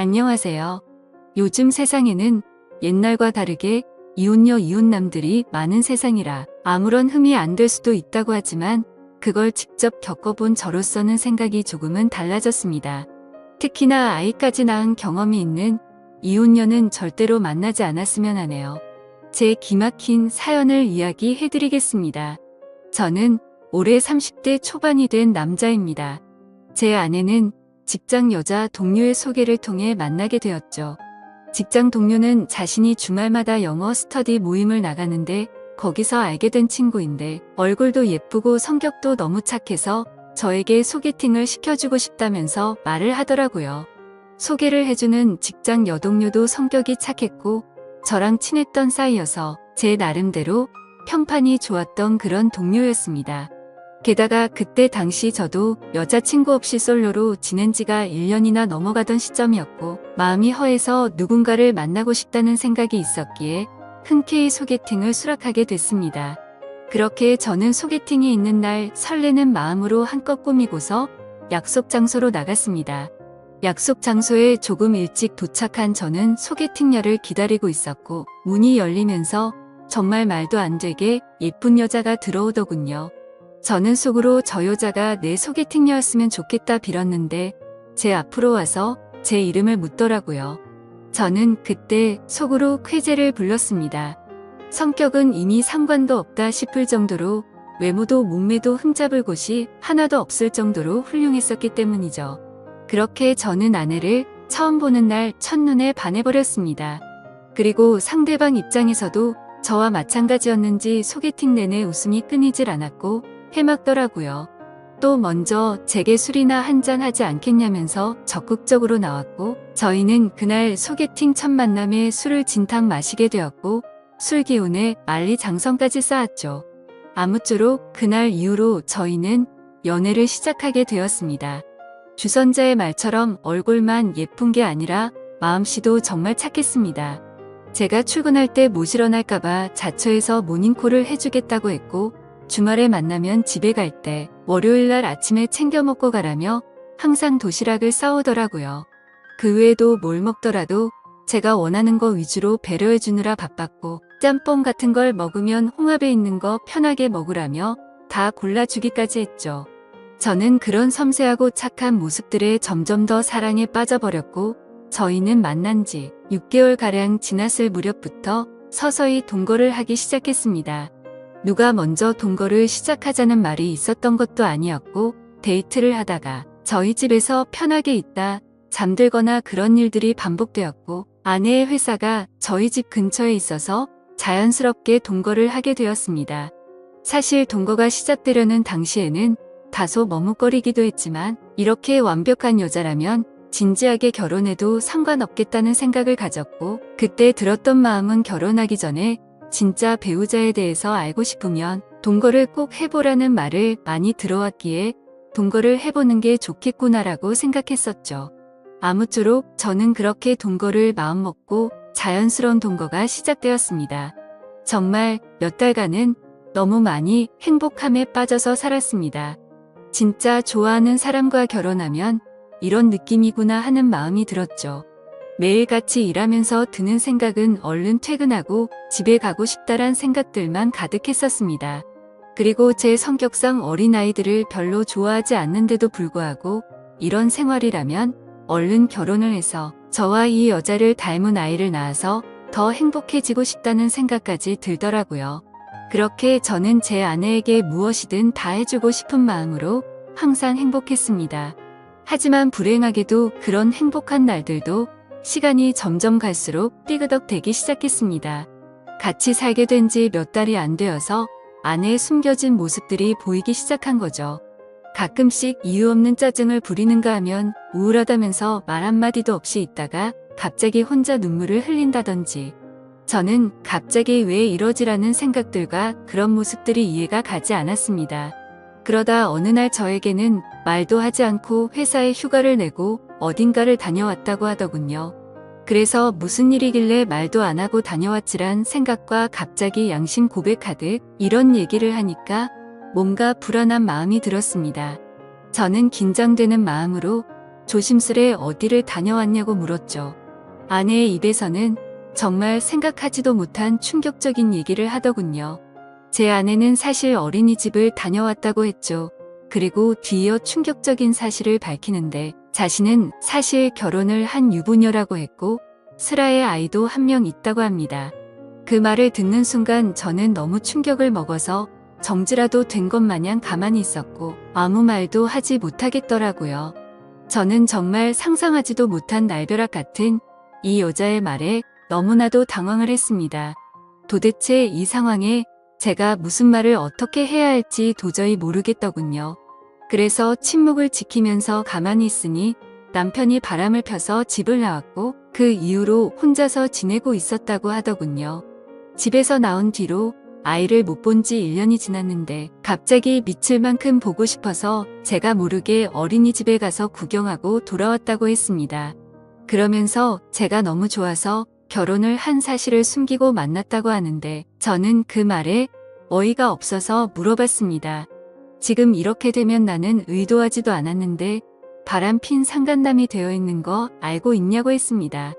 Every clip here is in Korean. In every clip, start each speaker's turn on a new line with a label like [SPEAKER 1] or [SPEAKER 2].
[SPEAKER 1] 안녕하세요. 요즘 세상에는 옛날과 다르게 이웃녀 이웃남들이 많은 세상이라 아무런 흠이 안 될 수도 있다고 하지만 그걸 직접 겪어본 저로서는 생각이 조금은 달라졌습니다. 특히나 아이까지 낳은 경험이 있는 이웃녀는 절대로 만나지 않았으면 하네요. 제 기막힌 사연을 이야기해드리겠습니다. 저는 올해 30대 초반이 된 남자입니다. 제 아내는 직장 여자 동료의 소개를 통해 만나게 되었죠. 직장 동료는 자신이 주말마다 영어 스터디 모임을 나가는데 거기서 알게 된 친구인데 얼굴도 예쁘고 성격도 너무 착해서 저에게 소개팅을 시켜주고 싶다면서 말을 하더라고요. 소개를 해주는 직장 여동료도 성격이 착했고 저랑 친했던 사이여서 제 나름대로 평판이 좋았던 그런 동료였습니다. 게다가 그때 당시 저도 여자친구 없이 솔로로 지낸 지가 1년이나 넘어가던 시점이었고 마음이 허해서 누군가를 만나고 싶다는 생각이 있었기에 흔쾌히 소개팅을 수락하게 됐습니다. 그렇게 저는 소개팅이 있는 날 설레는 마음으로 한껏 꾸미고서 약속 장소로 나갔습니다. 약속 장소에 조금 일찍 도착한 저는 소개팅녀를 기다리고 있었고 문이 열리면서 정말 말도 안 되게 예쁜 여자가 들어오더군요. 저는 속으로 저 여자가 내 소개팅녀였으면 좋겠다 빌었는데 제 앞으로 와서 제 이름을 묻더라고요. 저는 그때 속으로 쾌재를 불렀습니다. 성격은 이미 상관도 없다 싶을 정도로 외모도 몸매도 흠잡을 곳이 하나도 없을 정도로 훌륭했었기 때문이죠. 그렇게 저는 아내를 처음 보는 날 첫눈에 반해버렸습니다. 그리고 상대방 입장에서도 저와 마찬가지였는지 소개팅 내내 웃음이 끊이질 않았고 해맑더라고요. 또 먼저 제게 술이나 한잔 하지 않겠냐면서 적극적으로 나왔고 저희는 그날 소개팅 첫 만남에 술을 진탕 마시게 되었고 술 기운에 만리장성까지 쌓았죠. 아무쪼록 그날 이후로 저희는 연애를 시작하게 되었습니다. 주선자의 말처럼 얼굴만 예쁜 게 아니라 마음씨도 정말 착했습니다. 제가 출근할 때 못 일어날까봐 자처해서 모닝콜을 해주겠다고 했고 주말에 만나면 집에 갈 때 월요일날 아침에 챙겨 먹고 가라며 항상 도시락을 싸오더라고요. 그 외에도 뭘 먹더라도 제가 원하는 거 위주로 배려해 주느라 바빴고 짬뽕 같은 걸 먹으면 홍합에 있는 거 편하게 먹으라며 다 골라주기까지 했죠. 저는 그런 섬세하고 착한 모습들에 점점 더 사랑에 빠져버렸고 저희는 만난 지 6개월가량 지났을 무렵부터 서서히 동거를 하기 시작했습니다. 누가 먼저 동거를 시작하자는 말이 있었던 것도 아니었고 데이트를 하다가 저희 집에서 편하게 있다 잠들거나 그런 일들이 반복되었고 아내의 회사가 저희 집 근처에 있어서 자연스럽게 동거를 하게 되었습니다. 사실 동거가 시작되려는 당시에는 다소 머뭇거리기도 했지만 이렇게 완벽한 여자라면 진지하게 결혼해도 상관없겠다는 생각을 가졌고 그때 들었던 마음은 결혼하기 전에 진짜 배우자에 대해서 알고 싶으면 동거를 꼭 해보라는 말을 많이 들어왔기에 동거를 해보는 게 좋겠구나라고 생각했었죠. 아무쪼록 저는 그렇게 동거를 마음먹고 자연스러운 동거가 시작되었습니다. 정말 몇 달간은 너무 많이 행복함에 빠져서 살았습니다. 진짜 좋아하는 사람과 결혼하면 이런 느낌이구나 하는 마음이 들었죠. 매일 같이 일하면서 드는 생각은 얼른 퇴근하고 집에 가고 싶다란 생각들만 가득했었습니다. 그리고 제 성격상 어린아이들을 별로 좋아하지 않는데도 불구하고 이런 생활이라면 얼른 결혼을 해서 저와 이 여자를 닮은 아이를 낳아서 더 행복해지고 싶다는 생각까지 들더라고요. 그렇게 저는 제 아내에게 무엇이든 다 해주고 싶은 마음으로 항상 행복했습니다. 하지만 불행하게도 그런 행복한 날들도 시간이 점점 갈수록 삐그덕대기 시작했습니다. 같이 살게 된 지 몇 달이 안 되어서 아내의 숨겨진 모습들이 보이기 시작한 거죠. 가끔씩 이유 없는 짜증을 부리는가 하면 우울하다면서 말 한마디도 없이 있다가 갑자기 혼자 눈물을 흘린다든지 저는 갑자기 왜 이러지라는 생각들과 그런 모습들이 이해가 가지 않았습니다. 그러다 어느 날 저에게는 말도 하지 않고 회사에 휴가를 내고 어딘가를 다녀왔다고 하더군요. 그래서 무슨 일이길래 말도 안 하고 다녀왔지란 생각과 갑자기 양심 고백하듯 이런 얘기를 하니까 뭔가 불안한 마음이 들었습니다. 저는 긴장되는 마음으로 조심스레 어디를 다녀왔냐고 물었죠. 아내의 입에서는 정말 생각하지도 못한 충격적인 얘기를 하더군요. 제 아내는 사실 어린이집을 다녀왔다고 했죠. 그리고 뒤이어 충격적인 사실을 밝히는데 자신은 사실 결혼을 한 유부녀라고 했고 슬아의 아이도 한 명 있다고 합니다. 그 말을 듣는 순간 저는 너무 충격을 먹어서 정지라도 된 것 마냥 가만히 있었고 아무 말도 하지 못하겠더라고요. 저는 정말 상상하지도 못한 날벼락 같은 이 여자의 말에 너무나도 당황을 했습니다. 도대체 이 상황에 제가 무슨 말을 어떻게 해야 할지 도저히 모르겠더군요. 그래서 침묵을 지키면서 가만히 있으니 남편이 바람을 펴서 집을 나왔고 그 이후로 혼자서 지내고 있었다고 하더군요. 집에서 나온 뒤로 아이를 못 본 지 1년이 지났는데 갑자기 미칠 만큼 보고 싶어서 제가 모르게 어린이집에 가서 구경하고 돌아왔다고 했습니다. 그러면서 제가 너무 좋아서 결혼을 한 사실을 숨기고 만났다고 하는데 저는 그 말에 어이가 없어서 물어봤습니다. 지금 이렇게 되면 나는 의도하지도 않았는데 바람핀 상간남이 되어 있는 거 알고 있냐고 했습니다.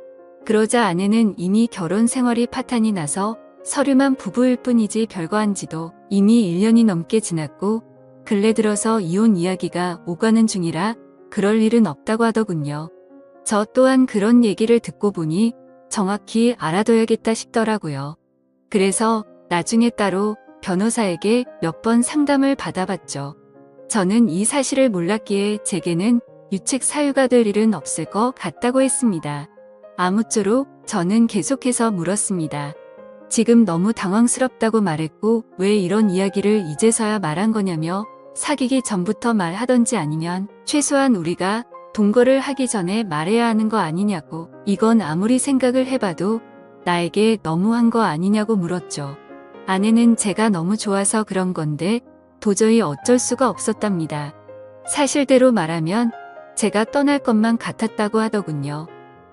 [SPEAKER 1] 그러자 아내는 이미 결혼 생활이 파탄이 나서 서류만 부부일 뿐이지 별거 한지도 이미 1년이 넘게 지났고 근래 들어서 이혼 이야기가 오가는 중이라 그럴 일은 없다고 하더군요. 저 또한 그런 얘기를 듣고 보니 정확히 알아둬야겠다 싶더라고요. 그래서 나중에 따로 변호사에게 몇 번 상담을 받아봤죠. 저는 이 사실을 몰랐기에 제게는 유책 사유가 될 일은 없을 것 같다고 했습니다. 아무쪼록 저는 계속해서 물었습니다. 지금 너무 당황스럽다고 말했고 왜 이런 이야기를 이제서야 말한 거냐며 사귀기 전부터 말하던지 아니면 최소한 우리가 동거를 하기 전에 말해야 하는 거 아니냐고 이건 아무리 생각을 해봐도 나에게 너무한 거 아니냐고 물었죠. 아내는 제가 너무 좋아서 그런 건데 도저히 어쩔 수가 없었답니다. 사실대로 말하면 제가 떠날 것만 같았다고 하더군요.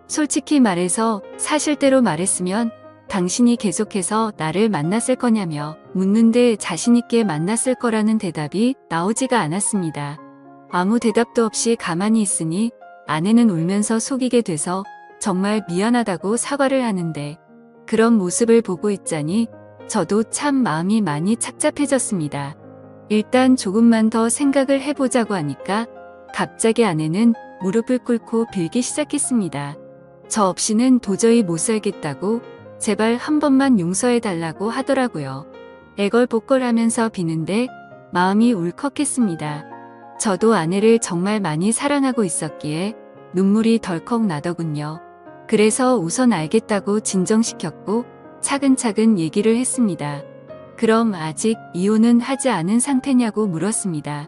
[SPEAKER 1] 솔직히 말해서 사실대로 말했으면 당신이 계속해서 나를 만났을 거냐며 묻는데 자신있게 만났을 거라는 대답이 나오지가 않았습니다. 아무 대답도 없이 가만히 있으니 아내는 울면서 속이게 돼서 정말 미안하다고 사과를 하는데 그런 모습을 보고 있자니 저도 참 마음이 많이 착잡해졌습니다. 일단 조금만 더 생각을 해보자고 하니까 갑자기 아내는 무릎을 꿇고 빌기 시작했습니다. 저 없이는 도저히 못 살겠다고 제발 한 번만 용서해달라고 하더라고요. 애걸복걸하면서 비는데 마음이 울컥했습니다. 저도 아내를 정말 많이 사랑하고 있었기에 눈물이 덜컥 나더군요. 그래서 우선 알겠다고 진정시켰고 차근차근 얘기를 했습니다. 그럼 아직 이혼은 하지 않은 상태냐고 물었습니다.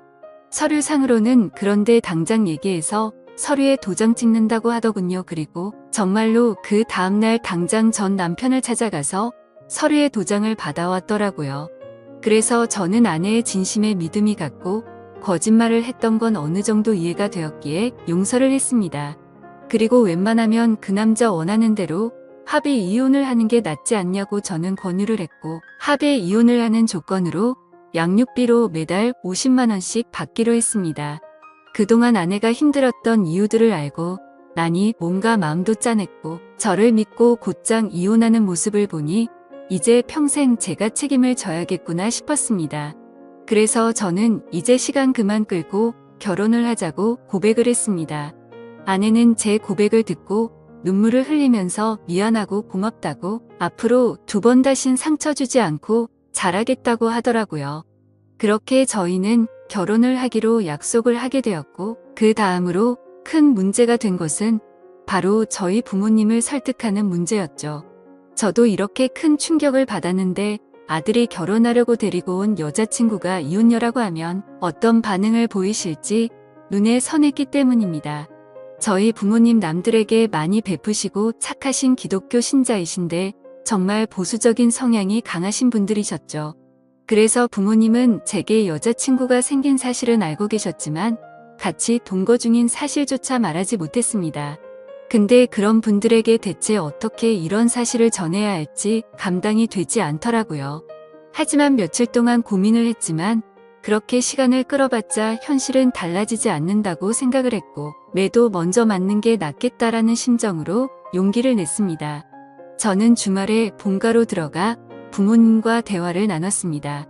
[SPEAKER 1] 서류상으로는 그런데 당장 얘기해서 서류에 도장 찍는다고 하더군요. 그리고 정말로 그 다음날 당장 전 남편을 찾아가서 서류에 도장을 받아왔더라고요. 그래서 저는 아내의 진심에 믿음이 갔고 거짓말을 했던 건 어느 정도 이해가 되었기에 용서를 했습니다. 그리고 웬만하면 그 남자 원하는 대로 합의 이혼을 하는 게 낫지 않냐고 저는 권유를 했고 합의 이혼을 하는 조건으로 양육비로 매달 50만 원씩 받기로 했습니다. 그동안 아내가 힘들었던 이유들을 알고 나니 몸과 마음도 짠했고 저를 믿고 곧장 이혼하는 모습을 보니 이제 평생 제가 책임을 져야겠구나 싶었습니다. 그래서 저는 이제 시간 그만 끌고 결혼을 하자고 고백을 했습니다. 아내는 제 고백을 듣고 눈물을 흘리면서 미안하고 고맙다고 앞으로 2번 다신 상처 주지 않고 잘하겠다고 하더라고요. 그렇게 저희는 결혼을 하기로 약속을 하게 되었고 그 다음으로 큰 문제가 된 것은 바로 저희 부모님을 설득하는 문제였죠. 저도 이렇게 큰 충격을 받았는데 아들이 결혼하려고 데리고 온 여자친구가 이혼녀라고 하면 어떤 반응을 보이실지 눈에 선했기 때문입니다. 저희 부모님 남들에게 많이 베푸시고 착하신 기독교 신자이신데 정말 보수적인 성향이 강하신 분들이셨죠. 그래서 부모님은 제게 여자친구가 생긴 사실은 알고 계셨지만 같이 동거 중인 사실조차 말하지 못했습니다. 근데 그런 분들에게 대체 어떻게 이런 사실을 전해야 할지 감당이 되지 않더라고요. 하지만 며칠 동안 고민을 했지만 그렇게 시간을 끌어봤자 현실은 달라지지 않는다고 생각을 했고 매도 먼저 맞는 게 낫겠다라는 심정으로 용기를 냈습니다. 저는 주말에 본가로 들어가 부모님과 대화를 나눴습니다.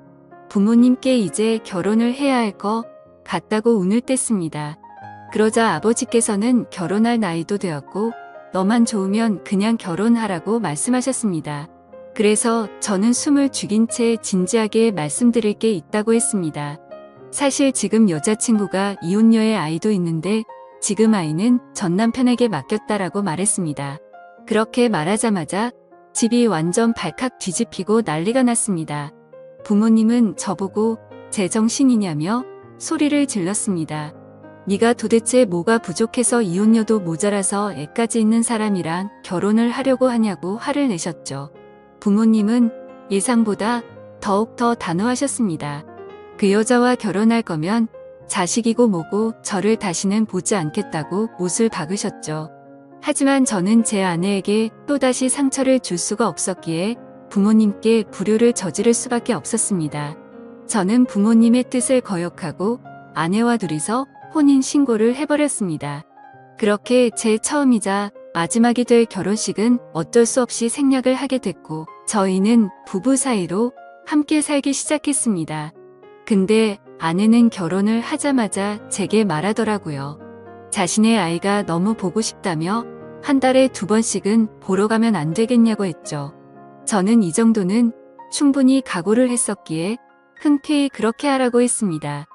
[SPEAKER 1] 부모님께 이제 결혼을 해야 할 것 같다고 운을 뗐습니다. 그러자 아버지께서는 결혼할 나이도 되었고 너만 좋으면 그냥 결혼하라고 말씀하셨습니다. 그래서 저는 숨을 죽인 채 진지하게 말씀드릴 게 있다고 했습니다. 사실 지금 여자친구가 이혼녀의 아이도 있는데 지금 아이는 전 남편에게 맡겼다라고 말했습니다. 그렇게 말하자마자 집이 완전 발칵 뒤집히고 난리가 났습니다. 부모님은 저보고 제정신이냐며 소리를 질렀습니다. 네가 도대체 뭐가 부족해서 이혼녀도 모자라서 애까지 있는 사람이랑 결혼을 하려고 하냐고 화를 내셨죠. 부모님은 예상보다 더욱 더 단호하셨습니다. 그 여자와 결혼할 거면 자식이고 뭐고 저를 다시는 보지 않겠다고 못을 박으셨죠. 하지만 저는 제 아내에게 또다시 상처를 줄 수가 없었기에 부모님께 불효를 저지를 수밖에 없었습니다. 저는 부모님의 뜻을 거역하고 아내와 둘이서 혼인 신고를 해버렸습니다. 그렇게 제 처음이자 마지막이 될 결혼식은 어쩔 수 없이 생략을 하게 됐고 저희는 부부 사이로 함께 살기 시작했습니다. 근데 아내는 결혼을 하자마자 제게 말하더라고요. 자신의 아이가 너무 보고 싶다며 한 달에 2번씩은 보러 가면 안 되겠냐고 했죠. 저는 이 정도는 충분히 각오를 했었기에 흔쾌히 그렇게 하라고 했습니다.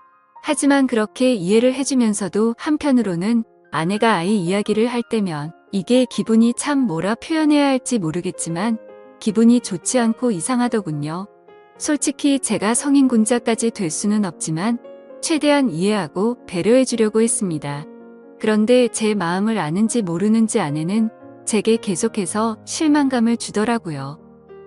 [SPEAKER 1] 하지만 그렇게 이해를 해주면서도 한편으로는 아내가 아이 이야기를 할 때면 이게 기분이 참 뭐라 표현해야 할지 모르겠지만 기분이 좋지 않고 이상하더군요. 솔직히 제가 성인군자까지 될 수는 없지만 최대한 이해하고 배려해 주려고 했습니다. 그런데 제 마음을 아는지 모르는지 아내는 제게 계속해서 실망감을 주더라고요.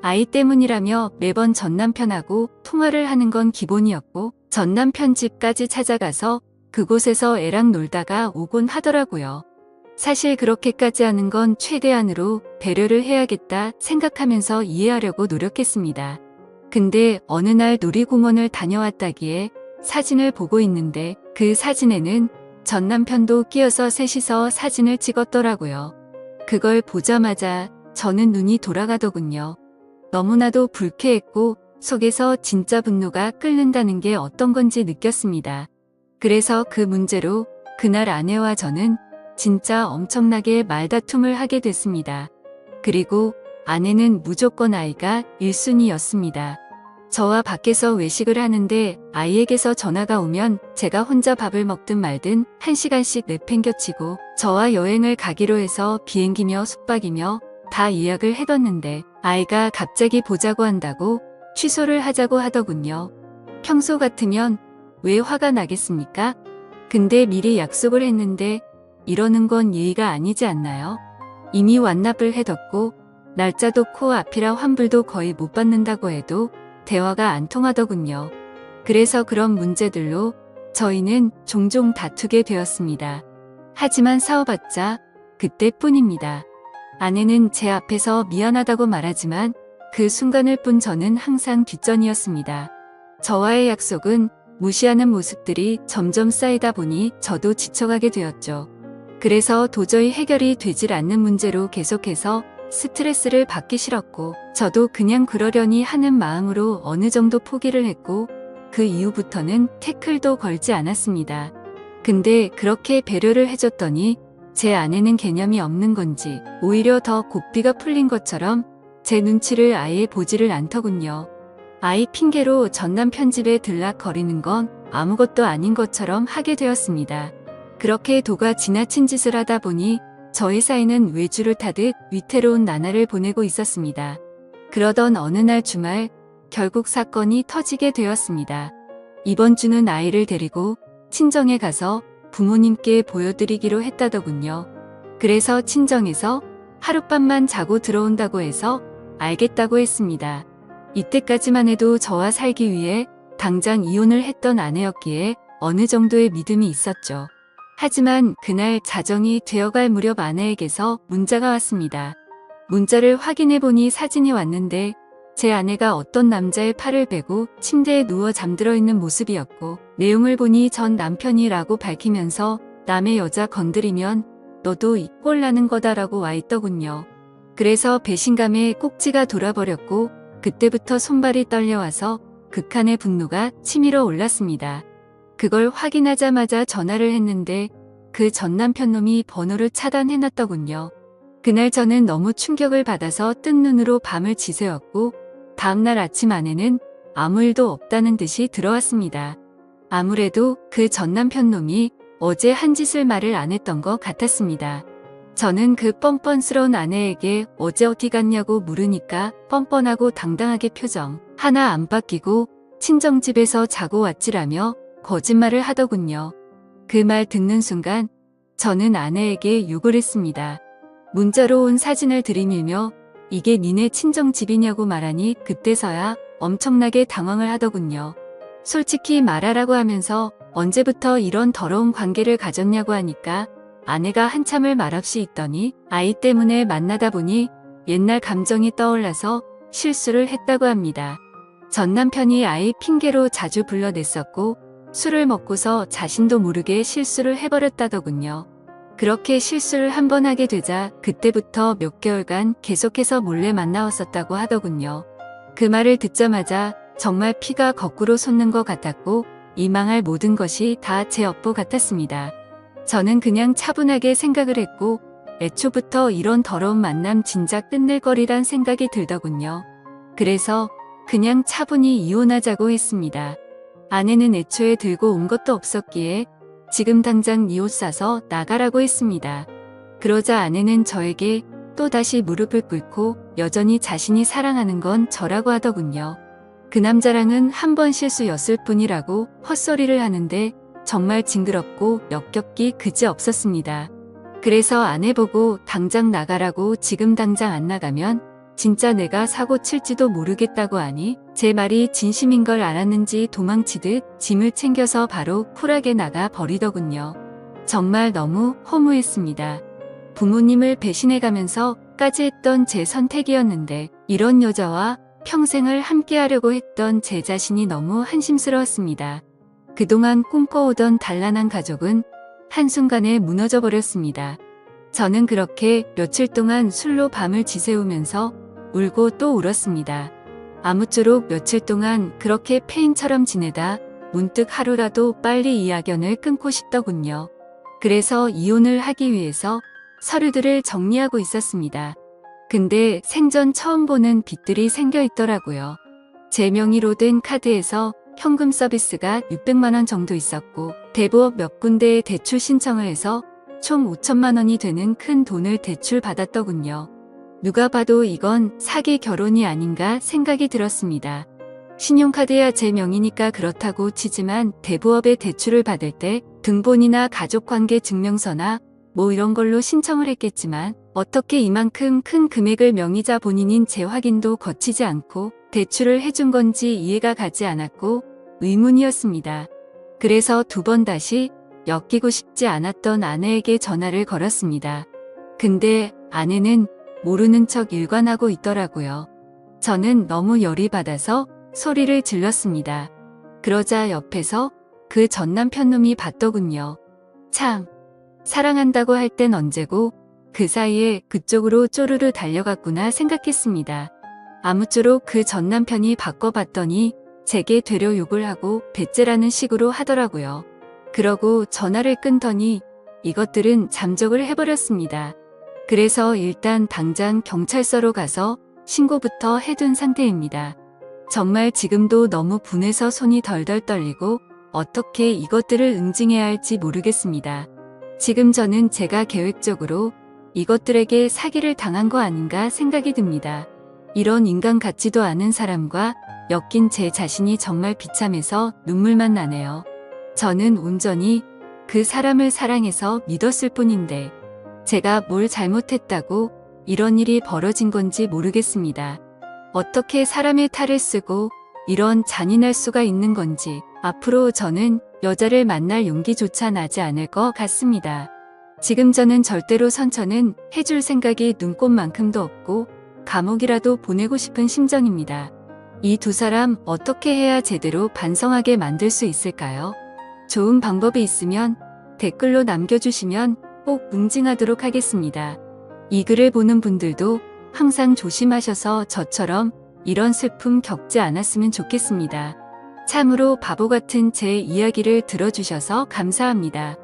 [SPEAKER 1] 아이 때문이라며 매번 전남편하고 통화를 하는 건 기본이었고 전남편 집까지 찾아가서 그곳에서 애랑 놀다가 오곤 하더라고요. 사실 그렇게까지 하는 건 최대한으로 배려를 해야겠다 생각하면서 이해하려고 노력했습니다. 근데 어느 날 놀이공원을 다녀왔다기에 사진을 보고 있는데 그 사진에는 전 남편도 끼어서 셋이서 사진을 찍었더라고요. 그걸 보자마자 저는 눈이 돌아가더군요. 너무나도 불쾌했고 속에서 진짜 분노가 끓는다는 게 어떤 건지 느꼈습니다. 그래서 그 문제로 그날 아내와 저는 진짜 엄청나게 말다툼을 하게 됐습니다. 그리고 아내는 무조건 아이가 1순위였습니다. 저와 밖에서 외식을 하는데 아이에게서 전화가 오면 제가 혼자 밥을 먹든 말든 1시간씩 내팽겨치고 저와 여행을 가기로 해서 비행기며 숙박이며 다 예약을 해뒀는데 아이가 갑자기 보자고 한다고 취소를 하자고 하더군요. 평소 같으면 왜 화가 나겠습니까? 근데 미리 약속을 했는데 이러는 건 예의가 아니지 않나요? 이미 완납을 해뒀고 날짜도 코앞이라 환불도 거의 못 받는다고 해도 대화가 안 통하더군요. 그래서 그런 문제들로 저희는 종종 다투게 되었습니다. 하지만 싸워봤자 그때뿐입니다. 아내는 제 앞에서 미안하다고 말하지만 그 순간을 뿐 저는 항상 뒷전이었습니다. 저와의 약속은 무시하는 모습들이 점점 쌓이다 보니 저도 지쳐가게 되었죠. 그래서 도저히 해결이 되질 않는 문제로 계속해서 스트레스를 받기 싫었고 저도 그냥 그러려니 하는 마음으로 어느 정도 포기를 했고 그 이후부터는 태클도 걸지 않았습니다. 근데 그렇게 배려를 해줬더니 제 아내는 개념이 없는 건지 오히려 더 고삐가 풀린 것처럼 제 눈치를 아예 보지를 않더군요. 아이 핑계로 전남편 집에 들락거리는 건 아무것도 아닌 것처럼 하게 되었습니다. 그렇게 도가 지나친 짓을 하다 보니 저희 사이는 외주를 타듯 위태로운 나날을 보내고 있었습니다. 그러던 어느 날 주말 결국 사건이 터지게 되었습니다. 이번 주는 아이를 데리고 친정에 가서 부모님께 보여드리기로 했다더군요. 그래서 친정에서 하룻밤만 자고 들어온다고 해서 알겠다고 했습니다. 이때까지만 해도 저와 살기 위해 당장 이혼을 했던 아내였기에 어느 정도의 믿음이 있었죠. 하지만 그날 자정이 되어갈 무렵 아내에게서 문자가 왔습니다. 문자를 확인해보니 사진이 왔는데 제 아내가 어떤 남자의 팔을 베고 침대에 누워 잠들어 있는 모습이었고 내용을 보니 전 남편이라고 밝히면서 남의 여자 건드리면 너도 이 꼴 나는 거다라고 와 있더군요. 그래서 배신감에 꼭지가 돌아버렸고 그때부터 손발이 떨려와서 극한의 분노가 치밀어 올랐습니다. 그걸 확인하자마자 전화를 했는데 그 전 남편 놈이 번호를 차단해놨더군요. 그날 저는 너무 충격을 받아서 뜬 눈으로 밤을 지새웠고 다음날 아침 아내는 아무 일도 없다는 듯이 들어왔습니다. 아무래도 그 전 남편 놈이 어제 한 짓을 말을 안 했던 것 같았습니다. 저는 그 뻔뻔스러운 아내에게 어제 어디 갔냐고 물으니까 뻔뻔하고 당당하게 표정 하나 안 바뀌고 친정집에서 자고 왔지라며 거짓말을 하더군요. 그 말 듣는 순간 저는 아내에게 욕을 했습니다. 문자로 온 사진을 들이밀며 이게 니네 친정집이냐고 말하니 그때서야 엄청나게 당황을 하더군요. 솔직히 말하라고 하면서 언제부터 이런 더러운 관계를 가졌냐고 하니까 아내가 한참을 말없이 있더니 아이 때문에 만나다 보니 옛날 감정이 떠올라서 실수를 했다고 합니다. 전 남편이 아이 핑계로 자주 불러냈었고 술을 먹고서 자신도 모르게 실수를 해버렸다더군요. 그렇게 실수를 한 번 하게 되자 그때부터 몇 개월간 계속해서 몰래 만나왔었다고 하더군요. 그 말을 듣자마자 정말 피가 거꾸로 솟는 것 같았고 이 망할 모든 것이 다 제 업보 같았습니다. 저는 그냥 차분하게 생각을 했고 애초부터 이런 더러운 만남 진작 끝낼 거리란 생각이 들더군요. 그래서 그냥 차분히 이혼하자고 했습니다. 아내는 애초에 들고 온 것도 없었기에 지금 당장 네 옷 싸서 나가라고 했습니다. 그러자 아내는 저에게 또다시 무릎을 꿇고 여전히 자신이 사랑하는 건 저라고 하더군요. 그 남자랑은 한 번 실수였을 뿐이라고 헛소리를 하는데 정말 징그럽고 역겹기 그지없었습니다. 그래서 아내 보고 당장 나가라고 지금 당장 안 나가면 진짜 내가 사고 칠지도 모르겠다고 하니 제 말이 진심인 걸 알았는지 도망치듯 짐을 챙겨서 바로 쿨하게 나가 버리더군요. 정말 너무 허무했습니다. 부모님을 배신해가면서까지 했던 제 선택이었는데 이런 여자와 평생을 함께하려고 했던 제 자신이 너무 한심스러웠습니다. 그동안 꿈꿔오던 단란한 가족은 한순간에 무너져 버렸습니다. 저는 그렇게 며칠 동안 술로 밤을 지새우면서 울고 또 울었습니다. 아무쪼록 며칠 동안 그렇게 폐인처럼 지내다 문득 하루라도 빨리 이 악연을 끊고 싶더군요. 그래서 이혼을 하기 위해서 서류들을 정리하고 있었습니다. 근데 생전 처음 보는 빚들이 생겨 있더라고요. 제 명의로 된 카드에서 현금 서비스가 600만 원 정도 있었고 대부업 몇 군데에 대출 신청을 해서 총 5천만 원이 되는 큰 돈을 대출받았더군요. 누가 봐도 이건 사기 결혼이 아닌가 생각이 들었습니다. 신용카드야 제 명의니까 그렇다고 치지만 대부업에 대출을 받을 때 등본이나 가족관계 증명서나 뭐 이런 걸로 신청을 했겠지만 어떻게 이만큼 큰 금액을 명의자 본인인 제 확인도 거치지 않고 대출을 해준 건지 이해가 가지 않았고 의문이었습니다. 그래서 두 번 다시 엮이고 싶지 않았던 아내에게 전화를 걸었습니다. 근데 아내는 모르는 척 일관하고 있더라고요. 저는 너무 열이 받아서 소리를 질렀습니다. 그러자 옆에서 그 전 남편 놈이 봤더군요. 참, 사랑한다고 할 땐 언제고 그 사이에 그쪽으로 쪼르르 달려갔구나 생각했습니다. 아무쪼록 그 전 남편이 바꿔봤더니 제게 되려 욕을 하고 배째라는 식으로 하더라고요. 그러고 전화를 끊더니 이것들은 잠적을 해버렸습니다. 그래서 일단 당장 경찰서로 가서 신고부터 해둔 상태입니다. 정말 지금도 너무 분해서 손이 덜덜 떨리고 어떻게 이것들을 응징해야 할지 모르겠습니다. 지금 저는 제가 계획적으로 이것들에게 사기를 당한 거 아닌가 생각이 듭니다. 이런 인간 같지도 않은 사람과 엮인 제 자신이 정말 비참해서 눈물만 나네요. 저는 온전히 그 사람을 사랑해서 믿었을 뿐인데 제가 뭘 잘못했다고 이런 일이 벌어진 건지 모르겠습니다. 어떻게 사람의 탈을 쓰고 이런 잔인할 수가 있는 건지 앞으로 저는 여자를 만날 용기조차 나지 않을 것 같습니다. 지금 저는 절대로 선처는 해줄 생각이 눈꼽만큼도 없고 감옥이라도 보내고 싶은 심정입니다. 이 두 사람 어떻게 해야 제대로 반성하게 만들 수 있을까요? 좋은 방법이 있으면 댓글로 남겨주시면 꼭 응징하도록 하겠습니다. 이 글을 보는 분들도 항상 조심하셔서 저처럼 이런 슬픔 겪지 않았으면 좋겠습니다. 참으로 바보 같은 제 이야기를 들어주셔서 감사합니다.